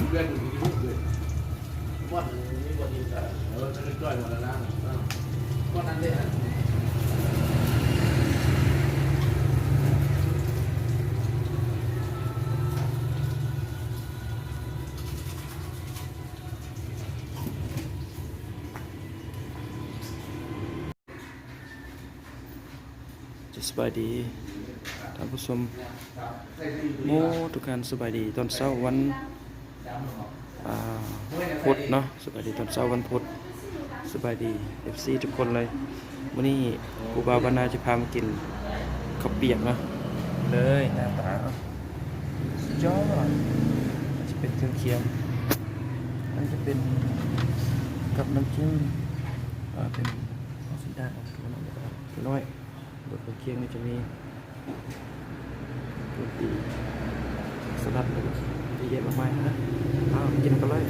เพื่อนอยู่ที่นู่นเลยวันนี้วันนี้จะจ่อยหมดแล้วนะวันนั้นเลยนะสบายดีท่านผู้ชมโมทุกท่านสบายดีตอนเช้าวันพุธเนาะสบายดีตอนเช้าวันพุธสบายดี FC ทุกคนเลยวันนี้ครูบาบรรณาจะพามากินข้าวเปียกเนาะเลยหน้าตาสุดยอดจะเป็นเครื่องเคียงอันจะเป็นกับน้ำจิ้มเป็นสีดำน้อยบนเคียงนี่จะมีตัวตีสลัดแล้วก็เยอะมากมายนะกินกันเลย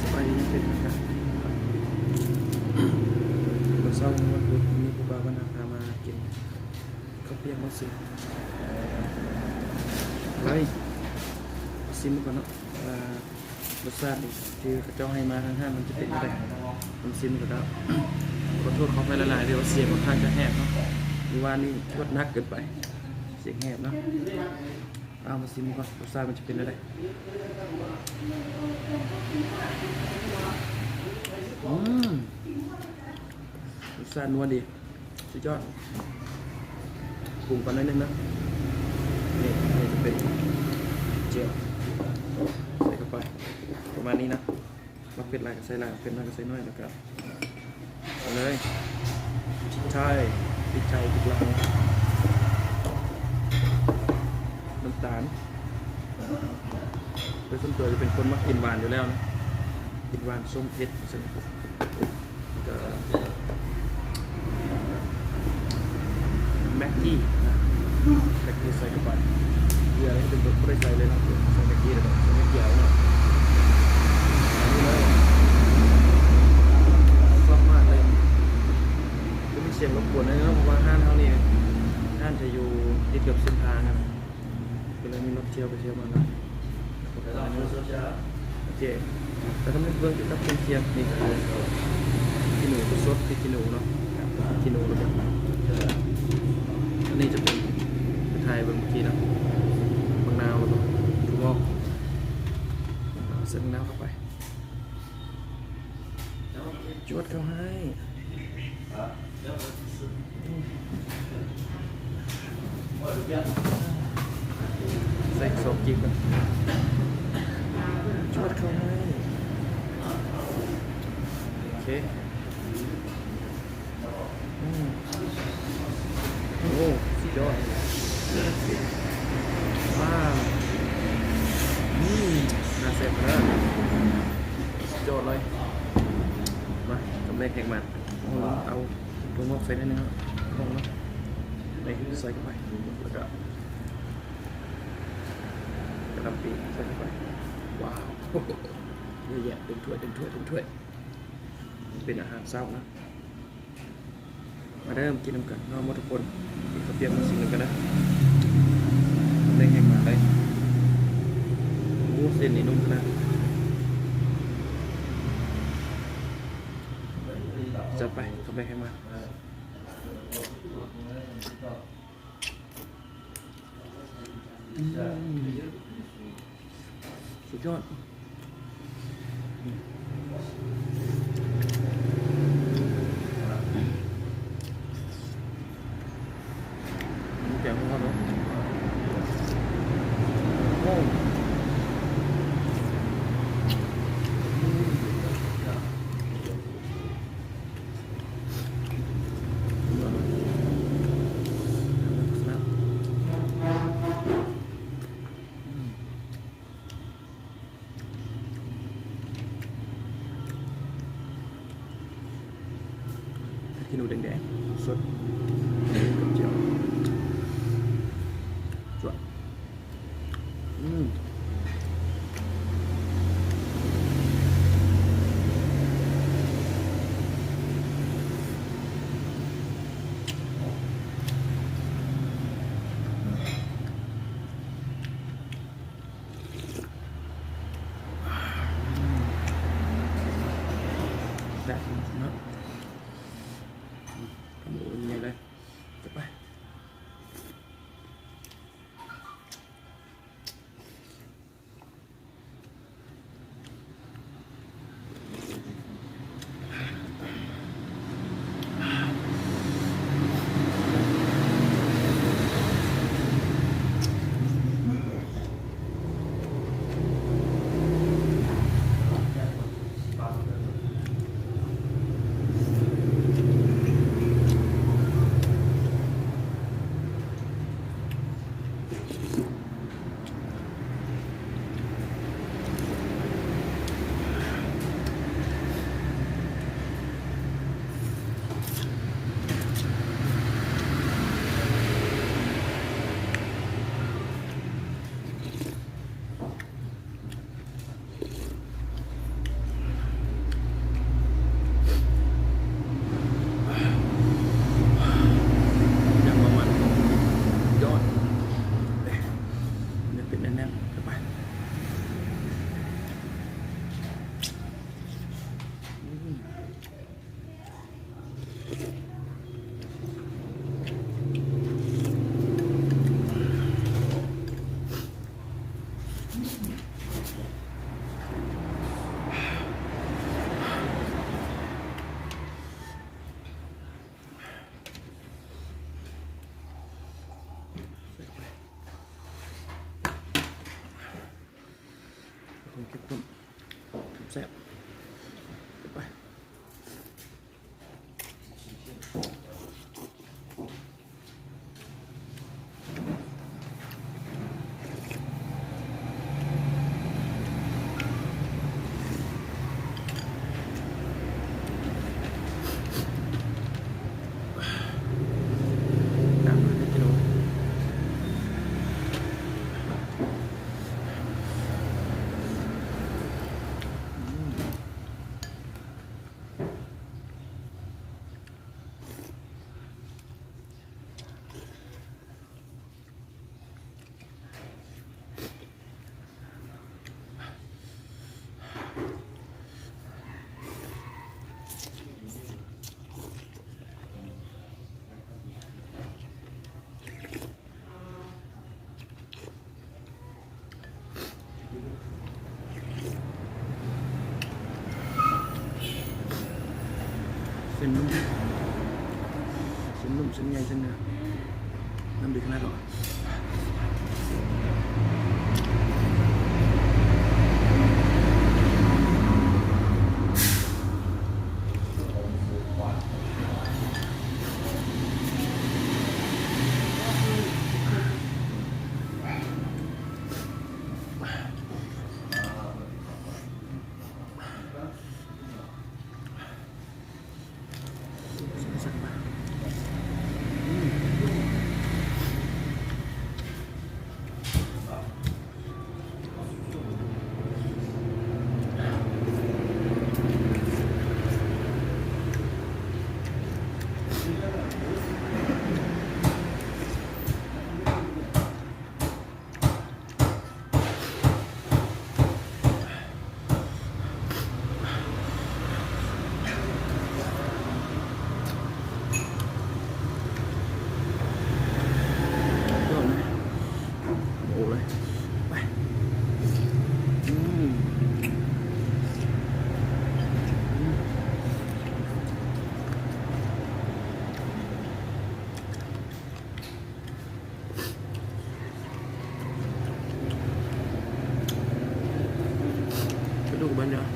สบายดีเป็นนะครับวันเสาร์วันพุธมีครูบาบรรณาพามากินข้าวเปียกมัสยิดอะไรซิมก่อนเนาะรสชาติที่เขาเจ้าให้มาทางห้างมันจะเป็นอะไรมันซิมก่อนแล้วขอโทษเขาไปละลายเดี๋ยวเสียงค่อนข้างจะแหบเนาะหรือว่านี่ชดนักเกินไปเสียงแหบเนาะเอามาซิมก่อนรสชาติมันจะเป็นอะไรรสชาตินัวดีสุดยอดปรุงกันนิดนึงนะนี่จะเป็นเจียวใส่เข้าไปประมาณนี้นะมาเป็นลายกับใส่ลายเป็นลายกับใส่น้อยแล้วก็เอาเลยใช่พริกไทยพริกลาวน้ำตาลโดยส่วนตัวจะเป็นคนมักกินหวานอยู่แล้วนะกินหวานส้มเผ็ดใช่ไหมก็แม็กกี้นะแม็กกี้ใส่เข้าไปเกลืออะไรเป็นตัวไม่ได้ใส่เลยนะใส่แม็กกี้เลยใส่ไม่เกี่ยวนะนี่เลยชอบมากเลยจะมีเสียงรบกวนนะเพราะว่าห้างเขานี่ห้างจะอยู่ติดกับเส้นทางนะก็เลยมีรถเที่ยวไปเที่ยวมานะโอเคแต่ถ้าไม่เพิ่มจะเป็นเทียมนี่คือขี้หนูสดขี้หนูเนาะขี้หนูแล้วก็อันนี้จะเป็นไทยบางทีนะบางนาวแล้วก็ถั่วงอกเส้นน้ำเข้าไปจวดเขาให้ใส่ซอสกิ๊กกันจวดเขาให้โอเคโอ้สุดยอดว้าวน่าเสพนะสุดยอดเลยมากำไรแข่งมันเอาตัวงอกใส่ได้นึงลงแล้วในใส่เข้าไปแล้วก็กระลำปีใส่เข้าไปว้าวเยอะแยะเต็มถ้วยเป็นอาหารเช้านะมาเริ่มกินน้ำกันน้องทุกคนกินข้าวเปียกมาสิ่งหนึ่งกันนะได้แห้งมาเลยโอ้เส้นนี่นุ่มขนาดจัดไปข้าวเปียกแห้งมาสุดยอดแกงทอดเนาะโอ้ ขี้หนูแดงๆสดกับเจียวสวยได้เนาะทำโอ้ยยังไงเลยจะไปอย่างประมาณยอดเนี่ยเป็นแน่นๆจะไปผมเข้มข้นแซ่บไปน้ำ1 กิโลเส้นนุ่มเส้นนุ่มเส้นใหญ่เส้นเนื้อน้ำดีขนาดหรอสั่งมาก็นะโอ้เลยไปไปดูกันเนาะ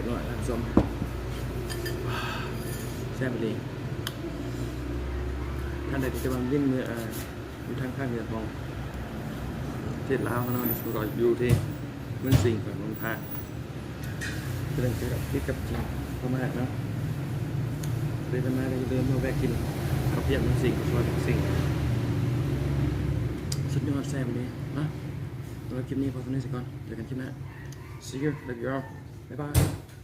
หน่อยท่านผู้ชมแซ่บไปเลยท่านใดที่จะมาวิ่งมืออยู่ทางข้างเรือของเจ็ดลาวเนาะนี่ก็อยู่ที่เมืองสิงห์ของเมืองพาเรื่องเกี่ยวกับที่กับจริงพม่าเนาะเดินมาก็จะเดินมาแวะกินข้าวเปียกเมืองสิงห์กับซอยเมืองสิงห์สุดยอดแซ่บเลยนะสำหรับคลิปนี้พอเท่านี้สิก่อนเจอกันคลิปหน้า See you love you all bye bye